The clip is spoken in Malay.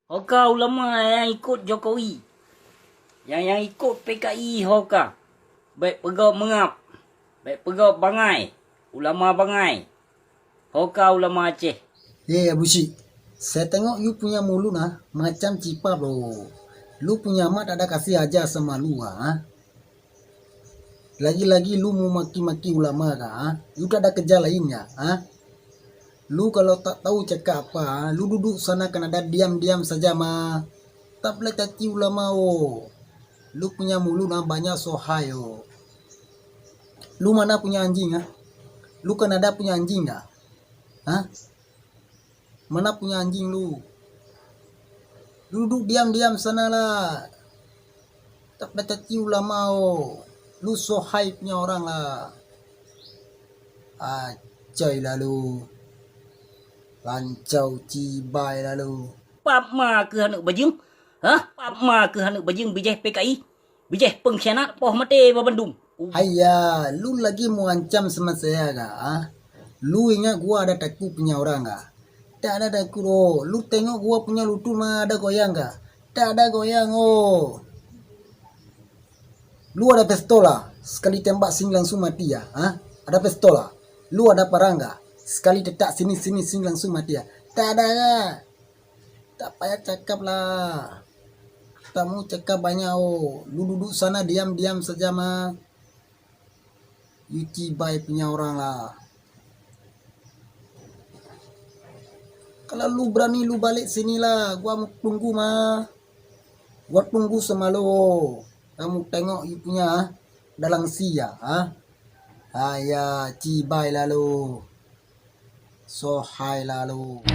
Hoka ulama yang ikut Jokowi. Yang ikut PKI Hoka. Baik pegawai mengap. Baik pegawai bangai. Ulama bangai. Hoka ulama Aceh. Abu Syik, saya tengok you punya mulut macam cipa bro. Lu punya mat ada kasih aja sama lu Lagi-lagi lu mau maki-maki ulama You tak ada kerja lainnya Lu kalau tak tahu cakap apa, lu duduk sana kan ada diam-diam saja Tak boleh caci ulama Lu punya mulut banyak sohai Lu mana punya anjing Lu kan ada punya anjing nggak? Mana punya anjing lu? Duduk diam-diam sana lah. Tak boleh caci ulama Lu sohai punya orang lah. Acoy lah lu. Lancau cibai lah lu. Pap ma ke anak bajing? Pap ma ke anak bajing bijih PKI? Bijih pengkhianat poh mate ba Bandung. Hayya, lu lagi mau ancam sama saya Lu ingat gua ada takut punya orang Tak ada takut Lu tengok gua punya lutut ada goyang Tak ada goyang Lu ada pistol sekali tembak sini langsung mati Ada pistol Lu ada parang sekali detak sini langsung mati Tak ada Tak payah cakap lah. Tak mau cakap banyak Lu duduk sana diam-diam saja You cibai punya orang lah. Kalau lu berani lu balik sini lah. Gua mau tunggu Gua tunggu sama lu. Kamu tengok you punya dalang sia Ayah cibai lah lu. Sohai lah lu.